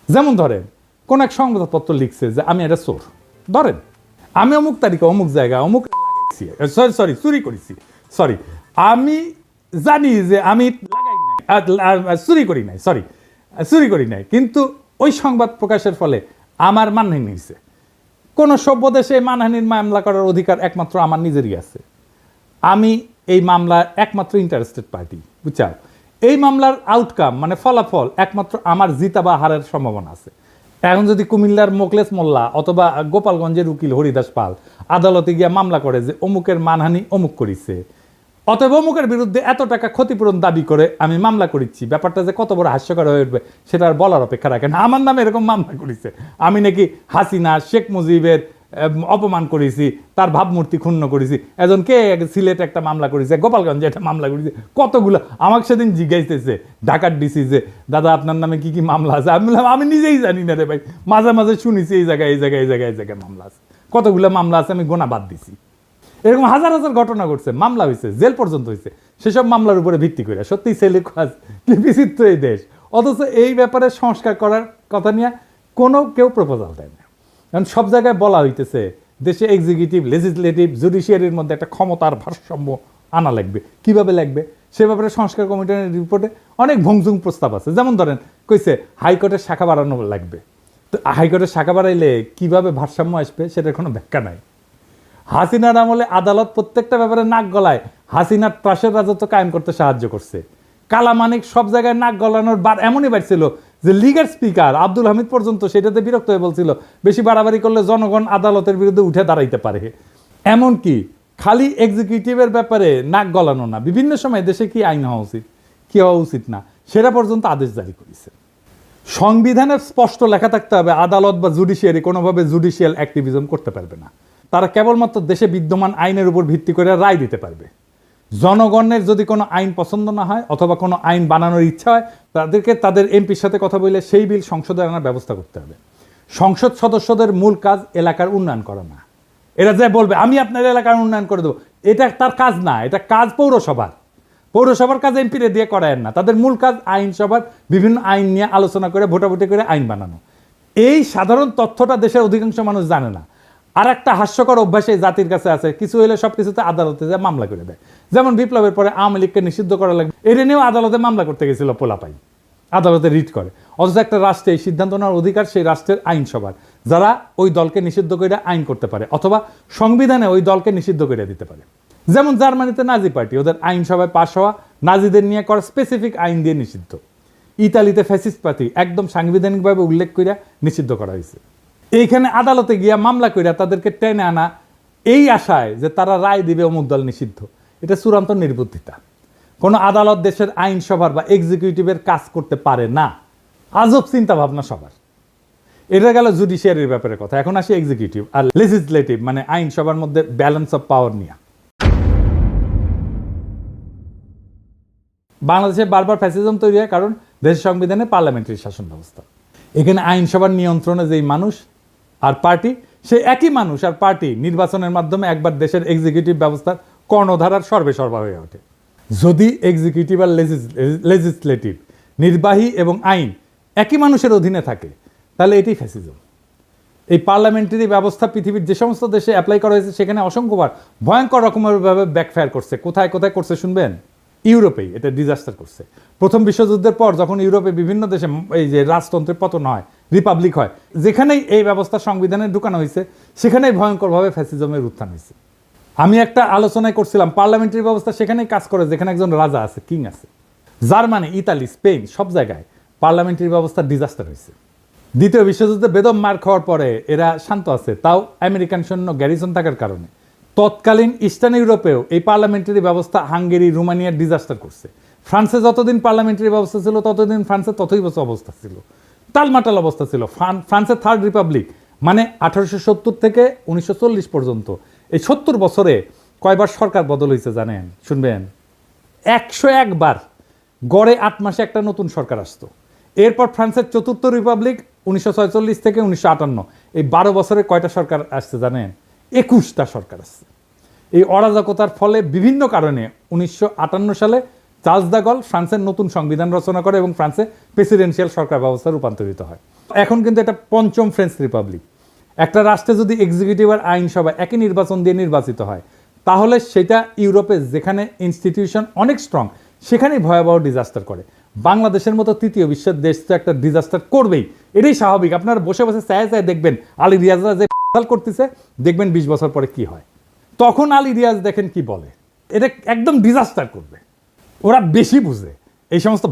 A: যেমন ধরেন কোন এক সংবাদপত্র লিখছে যে আমি এটা চোর, ধরেন আমি অমুক তারিখে অমুক জায়গায় অমুক চুরি করেছি, আমি জানি যে আমি চুরি করি নাই, কিন্তু ওই সংবাদ প্রকাশের ফলে আমার মানহানি হয়েছে। কোন সভ্য দেশে মানহানির মামলা করার অধিকার একমাত্র আমার নিজেরই আছে। আমি এই মামলার একমাত্র ইন্টারেস্টেড পার্টি, বুঝছাও? এই মামলার আউটকাম মানে ফলাফল একমাত্র আমার জিতা বা হারের সম্ভাবনা আছে। এখন যদি কুমিল্লার মোকলেস মোল্লা অথবা গোপালগঞ্জের উকিল হরিদাস পাল আদালতে গিয়ে মামলা করে যে অমুকের মানহানি অমুক করিছে, অতএব অমুকের বিরুদ্ধে এত টাকা ক্ষতিপূরণ দাবি করে আমি মামলা করেছি, ব্যাপারটা যে কত বড় হাস্যকর হয়ে উঠবে সেটা আর বলার অপেক্ষা রাখে না। আমার নামে এরকম মামলা করেছে, আমি নাকি হাসিনা শেখ মুজিবের অপমান করেছি, তার ভাবমূর্তি ক্ষুণ্ণ করেছি। কে সিলেট একটা মামলা করেছে, গোপালগঞ্জে একটা মামলা করেছে, কতগুলো। আমাকে সেদিন জিজ্ঞাসতেছে ঢাকার ডিসি যে দাদা আপনার নামে কি কি মামলা আছে। আমি বললাম আমি নিজেই জানি না রে ভাই, মাঝে মাঝে শুনেছি এই জায়গায় মামলা আছে, কতগুলো মামলা আছে আমি গোনা বাদ দিছি। এরকম হাজার হাজার ঘটনা ঘটছে, মামলা হয়েছে, জেল পর্যন্ত হয়েছে, সেসব মামলার উপরে ভিত্তি করে। সত্যি ছেলে কাজ কি বিচিত্র এই দেশ। অথচ এই ব্যাপারে সংস্কার করার কথা নিয়ে কেউ প্রপোজাল দেয় না। কারণ সব জায়গায় বলা হইতেছে দেশে এক্সিকিউটিভ, লেজিসলেটিভ, জুডিশিয়ারির মধ্যে একটা ক্ষমতার ভারসাম্য আনা লাগবে। কিভাবে লাগবে সে ব্যাপারে সংস্কার কমিশনের রিপোর্টে অনেক ভংজুং প্রস্তাব আছে। যেমন ধরেন কইছে হাইকোর্টের শাখা বাড়ানো লাগবে। তো হাইকোর্টের শাখা বাড়াইলে কিভাবে ভারসাম্য আসবে সেটার কোনো ব্যাখ্যা নাই। হাসিনার আমলে আদালত প্রত্যেকটা ব্যাপারে নাক গলায় হাসিনার ত্রাসের রাজত্ব কায়েম করতে সাহায্য করছে। কালামানিক সব জায়গায় নাক গলানোর বার এমনই বাড়ছিল যে লিগের স্পিকার আব্দুল হামিদ পর্যন্ত সেটাতে বিরক্ত হয়ে বলছিল বেশি বাড়াবাড়ি করলে জনগণ আদালতের বিরুদ্ধে উঠে দাঁড়াইতে পারে। এমনকি খালি এক্সিকিউটিভের ব্যাপারে নাক গলানো না, বিভিন্ন সময় দেশে কি আইন হওয়া উচিত কি হওয়া উচিত না সেটা পর্যন্ত আদেশ জারি করেছে। সংবিধানের স্পষ্ট লেখা থাকতে হবে আদালত বা জুডিশিয়ারি কোনোভাবে জুডিশিয়াল অ্যাক্টিভিজম করতে পারবে না। তারা কেবলমাত্র দেশে বিদ্যমান আইনের উপর ভিত্তি করে রায় দিতে পারবে। জনগণের যদি কোনো আইন পছন্দ না হয় অথবা কোনো আইন বানানোর ইচ্ছা হয়, তাদেরকে তাদের এমপির সাথে কথা বলে সেই বিল সংসদে আনার ব্যবস্থা করতে হবে। সংসদ সদস্যদের মূল কাজ এলাকার উন্নয়ন করা না। এরা যে বলবে আমি আপনার এলাকার উন্নয়ন করে দেবো, এটা তার কাজ না, এটা কাজ পৌরসভার কাজ এমপিরে দিয়ে করায় না। তাদের মূল কাজ আইনসভার বিভিন্ন আইন নিয়ে আলোচনা করে ভোটাভুটি করে আইন বানানো। এই সাধারণ তথ্যটা দেশের অধিকাংশ মানুষ জানে না। আর একটা হাস্যকর অভ্যাস এই জাতির কাছে আছে, কিছু হলে সব কিছুতে আদালতে যায় মামলা করে দেয়। যেমন বিপ্লবের পরে আওয়ামী লীগকে নিষিদ্ধ করা লাগবে, এটা নিয়েও আদালতে মামলা করতে গেছিল পোলাপাই, আদালতে রিট করে। অথচ একটা রাষ্ট্রে এই সিদ্ধান্ত নেওয়ার অধিকার সেই রাষ্ট্রের আইনসভার, যারা ওই দলকে নিষিদ্ধ করে আইন করতে পারে অথবা সংবিধানে ওই দলকে নিষিদ্ধ করে দিতে পারে। যেমন জার্মানিতে নাজি পার্টি, ওদের আইনসভায় পাশ হওয়া নাজিদের নিয়ে করা স্পেসিফিক আইন দিয়ে নিষিদ্ধ। ইতালিতে ফ্যাসিস্ট পার্টি একদম সাংবিধানিকভাবে উল্লেখ করে নিষিদ্ধ করা হয়েছে। এইখানে আদালতে গিয়া মামলা কইরা তাদেরকে টেনে আনা এই আশায় যে তারা রায় দিবে অমুক দল নিষিদ্ধ, এটা চূড়ান্ত নির্বুদ্ধিতা। কোনো আদালত দেশের আইনসভার বা এক্সিকিউটিভের কাজ করতে পারে না। আজব চিন্তা ভাবনা সবার। এটা গেল জুডিশিয়ারির ব্যাপারে কথা। এখন আসি এক্সিকিউটিভ আর লেজিসলেটিভ মানে আইনসভার মধ্যে ব্যালেন্স অফ পাওয়ার নিয়ে। বাংলাদেশে বারবার ফ্যাসিজম তৈরি হয় কারণ দেশের সংবিধানে পার্লামেন্টারি শাসন ব্যবস্থা। এখানে আইনসভার নিয়ন্ত্রণে যেই মানুষ আর পার্টি, সেই একই মানুষ আর পার্টি নির্বাচনের মাধ্যমে একবার দেশের এক্সিকিউটিভ ব্যবস্থার কর্ণধারার সর্বেসর্বা হয়ে ওঠে। যদি এক্সিকিউটিভ আর লেজিসলেটিভ নির্বাহী এবং আইন একই মানুষের অধীনে থাকে তাহলে এটি ফ্যাসিজম। এই পার্লামেন্টারি ব্যবস্থা পৃথিবীর যে সমস্ত দেশে অ্যাপ্লাই করা হয়েছে সেখানে অসংখ্যবার ভয়ঙ্কর রকমেরভাবে ব্যাকফায়ার করছে। কোথায় কোথায় করছে শুনবেন? ইউরোপেই এটা ডিজাস্টার করছে। প্রথম বিশ্বযুদ্ধের পর যখন ইউরোপে বিভিন্ন দেশে এই যে রাজতন্ত্রের পতন হয়, রিপাবলিক হয়, যেখানেই এই ব্যবস্থা সংবিধানে ঢুকানো হয়েছে সেখানেই ভয়ঙ্করভাবে ফ্যাসিজমের উত্থান হয়েছে। আমি একটা আলোচনায় করছিলাম, পার্লামেন্টারি ব্যবস্থা সেখানেই কাজ করে যেখানে একজন রাজা আছে, কিং আছে। জার্মানি, ইতালি, স্পেন সব জায়গায় পার্লামেন্টারি ব্যবস্থা ডিজাস্টার হয়েছে। দ্বিতীয় বিশ্বযুদ্ধে বেদম মার খাওয়ার পরে এরা শান্ত আছে, তাও আমেরিকান সৈন্য গ্যারিসন থাকার কারণে। তৎকালীন ইস্টার্ন ইউরোপেও এই পার্লামেন্টারি ব্যবস্থা হাঙ্গেরি, রোমানিয়ার ডিজাস্টার করছে। ফ্রান্সে যতদিন পার্লামেন্টারি ব্যবস্থা ছিল ততদিন ফ্রান্সের ততই বছর অবস্থা ছিল, টালমাটাল অবস্থা ছিল। ফ্রান্সের থার্ড রিপাবলিক মানে 1870 থেকে 1940 পর্যন্ত, এই 70 বছরে কয়বার সরকার বদল হয়েছে জানেন? শুনবেন, 101 বার। গড়ে 8 মাসে একটা নতুন সরকার আসতো। এরপর ফ্রান্সের চতুর্থ রিপাবলিক 1946 থেকে 1958, এই 12 বছরে কয়টা সরকার আসছে জানেন? 21টা সরকার আসছে। এই অরাজকতার ফলে বিভিন্ন কারণে 1958 সালে চার্লস দ্য গল ফ্রান্সের নতুন সংবিধান রচনা করে এবং ফ্রান্সে প্রেসিডেন্সিয়াল সরকার ব্যবস্থা রূপান্তরিত হয়। এখন কিন্তু এটা পঞ্চম ফ্রেঞ্চ রিপাবলিক। একটা রাষ্ট্রে যদি এক্সিকিউটিভ আর আইনসভা একই নির্বাচন দিয়ে নির্বাচিত হয়, তাহলে সেটা ইউরোপে যেখানে ইনস্টিটিউশন অনেক স্ট্রং সেখানেই ভয়াবহ ডিজাস্টার করে। বাংলাদেশের মতো তৃতীয় বিশ্বের দেশ তো একটা ডিজাস্টার করবেই, এটাই স্বাভাবিক। আপনারা বসে বসে চায় চায় দেখবেন আলী রিয়াজরা যে করতেছে, দেখবেন 20 বছর পরে কি হয়। তখন আলী রিয়াজ দেখেন কি বলে, এটা একদম ডিজাস্টার করবে। ওরা বেশি বুঝে এই সমস্ত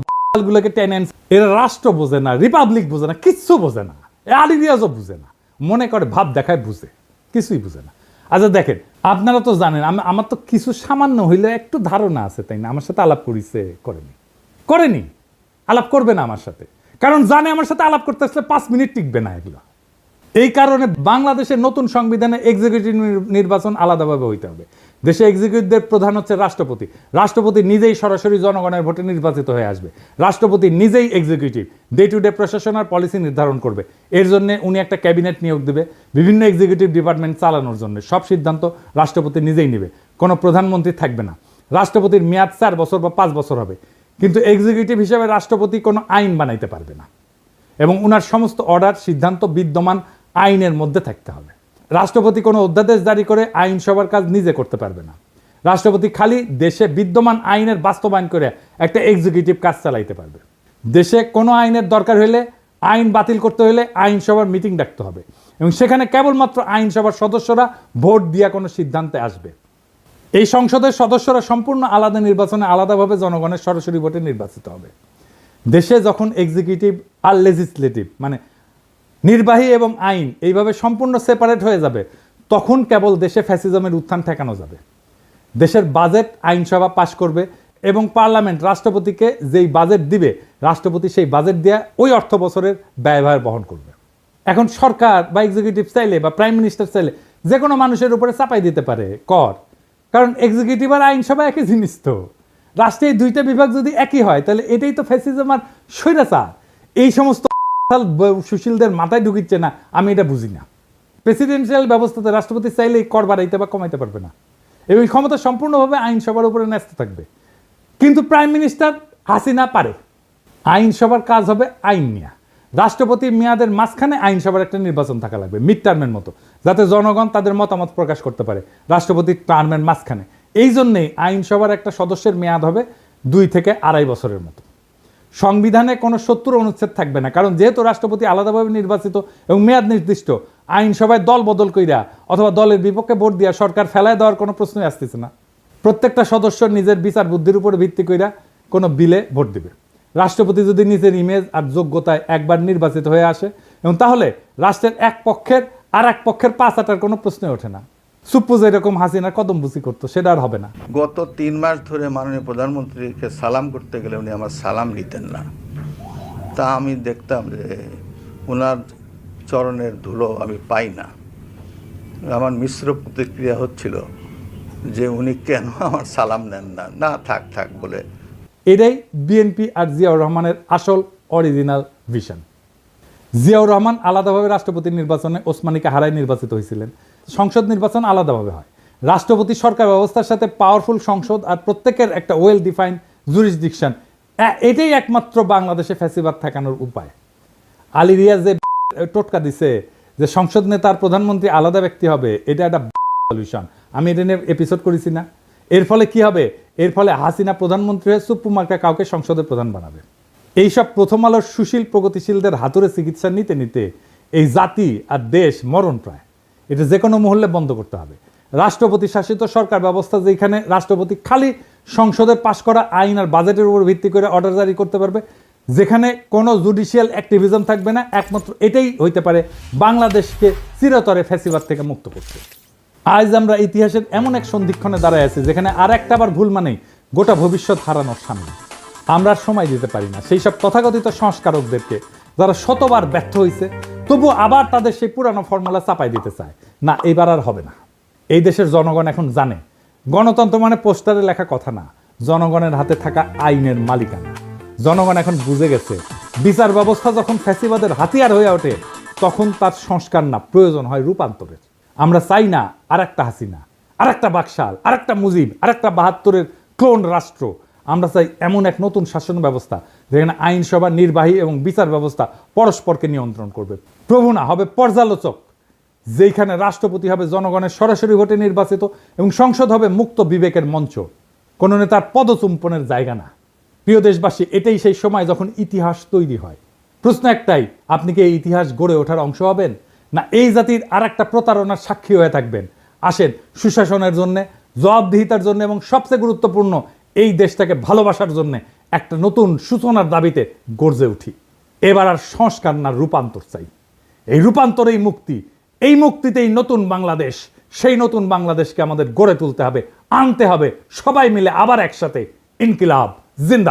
A: গুলোকে টেনে। এরা রাষ্ট্র বোঝে না, রিপাবলিক বোঝে না, কিচ্ছু বোঝে না। আলী রিয়াজও বুঝে না, মনে করে ভাব দেখায় বুঝে, কিছুই বুঝে না। আচ্ছা দেখেন, আপনারা তো জানেন আমার তো কিছু সামান্য হইলে একটু ধারণা আছে, তাই না? আমার সাথে আলাপ করেছে, করেনি, আলাপ করবে না আমার সাথে, কারণ জানে আমার সাথে আলাপ করতে আসলে 5 মিনিট টিকবে না এগুলো। এই কারণে বাংলাদেশের নতুন সংবিধানে এক্সিকিউটিভ নির্বাচন আলাদাভাবে হইতে হবে। দেশে এক্সিকিউটিভদের প্রধান হচ্ছে রাষ্ট্রপতি। রাষ্ট্রপতি নিজেই সরাসরি জনগণের ভোটে নির্বাচিত হয়ে আসবে। রাষ্ট্রপতি নিজেই এক্সিকিউটিভ, ডে টু ডে প্রশাসন আর পলিসি নির্ধারণ করবে। এর জন্য উনি একটা ক্যাবিনেট নিয়োগ দেবে বিভিন্ন এক্সিকিউটিভ ডিপার্টমেন্ট চালানোর জন্য। সব সিদ্ধান্ত রাষ্ট্রপতি নিজেই নেবে, কোনো প্রধানমন্ত্রী থাকবে না। রাষ্ট্রপতির মেয়াদ 4 বছর বা 5 বছর হবে, কিন্তু এক্সিকিউটিভ হিসেবে রাষ্ট্রপতি কোনো আইন বানাইতে পারবে না এবং ওনার সমস্ত অর্ডার সিদ্ধান্ত বিদ্যমান আইনের মধ্যে থাকতে হবে। রাষ্ট্রপতি কোনো অধ্যাদেশ জারি করে আইনসভার কাজ নিজে করতে পারবে না। রাষ্ট্রপতি খালি দেশে বিদ্যমান আইনের বাস্তবায়ন করে একটা এক্সিকিউটিভ কাজ চালাইতে পারবে। দেশে কোনো আইনের দরকার হলে, আইন বাতিল করতে হলে আইনসভার মিটিং ডাকতে হবে এবং সেখানে কেবলমাত্র আইনসভার সদস্যরা ভোট দিয়া কোনো সিদ্ধান্তে আসবে। এই সংসদের সদস্যরা সম্পূর্ণ আলাদা নির্বাচনে আলাদাভাবে জনগণের সরাসরি ভোটে নির্বাচিত হবে। দেশে যখন এক্সিকিউটিভ আর লেজিসলেটিভ মানে নির্বাহী এবং আইন এইভাবে সম্পূর্ণ সেপারেট হয়ে যাবে, তখন কেবল দেশে ফ্যাসিজমের উত্থান ঠেকানো যাবে। দেশের বাজেট আইনসভা পাশ করবে এবং পার্লামেন্ট রাষ্ট্রপতিকে যেই বাজেট দিবে, রাষ্ট্রপতি সেই বাজেট দিয়ে ওই অর্থ বছরের ব্যয়ভার বহন করবে। এখন সরকার বা এক্সিকিউটিভ চাইলে বা প্রাইম মিনিস্টার চাইলে যে কোনো মানুষের উপরে চাপাই দিতে পারে কর, কারণ এক্সিকিউটিভ আর আইনসভা একই জিনিস। তো রাষ্ট্রের 2টা বিভাগ যদি একই হয়, তাহলে এটাই তো ফ্যাসিজম আর স্বৈরাচার। এই সমস্ত সুশীলদের মাথায় ঢুকিচ্ছে না, আমি এটা বুঝি না। প্রেসিডেন্সিয়াল ব্যবস্থাতে রাষ্ট্রপতি চাইলেই কর বাড়াইতে বা কমাইতে পারবে না এবং ক্ষমতা সম্পূর্ণভাবে আইনসভার উপরে ন্যস্ত থাকবে। কিন্তু প্রাইম মিনিস্টার হাসিনা পারে। আইনসভার কাজ হবে আইন নিয়ে। রাষ্ট্রপতির মেয়াদের মাঝখানে আইনসভার একটা নির্বাচন থাকা লাগবে, মিড টার্মের মতো, যাতে জনগণ তাদের মতামত প্রকাশ করতে পারে রাষ্ট্রপতির টার্মের মাঝখানে। এই জন্যেই আইনসভার একটা সদস্যের মেয়াদ হবে 2 থেকে 2.5 বছরের মতো। সংবিধানে কোনো 70 অনুচ্ছেদ থাকবে না, কারণ যেহেতু রাষ্ট্রপতি আলাদাভাবে নির্বাচিত এবং মেয়াদ নির্দিষ্ট, আইনসভায় দল বদল কইরা অথবা দলের বিপক্ষে ভোট দিয়া সরকার ফেলায় দেওয়ার কোনো প্রশ্নই আসতেছে না। প্রত্যেকটা সদস্য নিজের বিচার বুদ্ধির উপর ভিত্তি কইরা কোনো বিলে ভোট দিবে। রাষ্ট্রপতি যদি নিজের ইমেজ আর যোগ্যতায় একবার নির্বাচিত হয়ে আসে এবং তাহলে রাষ্ট্রের এক পক্ষের আর এক পক্ষের পাঁচ আটার কোনো প্রশ্নই ওঠে না। সুপ্পু যেরকম হাসিনা কদমবুচি করতো, সেটা আর হবে না।
C: গত 3 মাস ধরে মাননীয় প্রধানমন্ত্রীকে সালাম করতে গেলে উনি আমার সালাম নিতেন না। তা আমি দেখতাম যে ওনার চরণের ধুলো আমি পাই না। আমার মিশ্র প্রতিক্রিয়া হচ্ছিল যে উনি কেন আমার সালাম নেন না, না থাক থাক বলে।
A: এটাই বিএনপি আর জিয়াউর রহমানের আসল অরিজিনাল ভিশন। জিয়াউর রহমান আলাদাভাবে রাষ্ট্রপতি নির্বাচনে ওসমানীকে হারায় নির্বাচিত হয়েছিলেন। সংসদ নির্বাচন আলাদাভাবে হয়। রাষ্ট্রপতি সরকার ব্যবস্থার সাথে পাওয়ারফুল সংসদ আর প্রত্যেকের একটা ওয়েল ডিফাইন্ড জুরিসডিকশন, এটাই একমাত্র বাংলাদেশে ফ্যাসিবাদ ঠেকানোর উপায়। আলী রিয়াজ যে টোটকা দিছে যে সংসদ নেতা আর প্রধানমন্ত্রী আলাদা ব্যক্তি হবে, এটা একটা সলিউশন। আমি এটা নিয়ে এপিসোড করেছি না? এর ফলে কি হবে? এর ফলে হাসিনা প্রধানমন্ত্রী হয়ে সুপ্পু মার্কা কাউকে সংসদের প্রধান বানাবে। এইসব প্রথম আলোর সুশীল প্রগতিশীলদের হাতুড়ে চিকিৎসা নিতে নিতে এই জাতি আর দেশ মরণ প্রায়। এটা যে কোনো মহল্লে বন্ধ করতে হবে। রাষ্ট্রপতি শাসিত সরকার ব্যবস্থা, যেখানে রাষ্ট্রপতি খালি সংসদে পাশ করা আইন আর বাজেটের উপর ভিত্তি করে অর্ডার জারি করতে পারবে, যেখানে কোনো জুডিশিয়াল অ্যাক্টিভিজম থাকবে না, একমাত্র এটাই হইতে পারে বাংলাদেশকে চিরতরে ফ্যাসিবাদ থেকে মুক্ত করতে। আজ আমরা ইতিহাসের এমন এক সন্ধিক্ষণে দাঁড়ায় আছি যেখানে আর একটা বার ভুল মানেই গোটা ভবিষ্যৎ হারানোর সামনে। আমরা আর সময় দিতে পারি না সেই সব তথাকথিত সংস্কারকদেরকে, যারা শতবার ব্যর্থ হয়েছে তবু আবার তাদের সেই পুরানো ফর্মুলা চাপাই দিতে চায়। না, এবার আর হবে না। এই দেশের জনগণ এখন জানে গণতন্ত্র মানে পোস্টারে লেখা কথা না, জনগণের হাতে থাকা আইনের মালিকানা। জনগণ এখন বুঝে গেছে বিচার ব্যবস্থা যখন ফ্যাসিবাদের হাতিয়ার হয়ে ওঠে তখন তার সংস্কার না, প্রয়োজন হয় রূপান্তরের। আমরা চাই না আর একটা হাসিনা, আর একটা বাকশাল, আর একটা মুজিব, আর একটা ৭২-এর ক্লোন রাষ্ট্র। আমরা চাই এমন এক নতুন শাসন ব্যবস্থা যেখানে আইনসভা, নির্বাহী এবং বিচার ব্যবস্থা পরস্পরকে নিয়ন্ত্রণ করবে। প্রভু না, হবে পর্যালোচক, যেখানে রাষ্ট্রপতি হবে জনগণের সরাসরি ভোটে নির্বাচিত এবং সংসদ হবে মুক্ত বিবেকের মঞ্চ, কোনো নেতার পদচুম্বনের জায়গা না। প্রিয় দেশবাসী, এটাই সেই সময় যখন ইতিহাস তৈরি হয়। প্রশ্ন একটাই, আপনি কি এই ইতিহাস গড়ে ওঠার অংশ হবেন, না এই জাতির আর একটা প্রতারণার সাক্ষী হয়ে থাকবেন? আসেন সুশাসনের জন্য, জবাবদিহিতার জন্য এবং সবচেয়ে গুরুত্বপূর্ণ এই দেশটাকে ভালোবাসার জন্য একটা নতুন সূচনার দাবিতে গর্জে উঠি। এবার আর সংস্কার না, রূপান্তর চাই। এই রূপান্তরেই মুক্তি, এই মুক্তিতেই নতুন বাংলাদেশ। সেই নতুন বাংলাদেশকে আমাদের গড়ে তুলতে হবে, আনতে হবে সবাই মিলে আবার একসাথে। ইনকিলাব জিন্দাবাদ।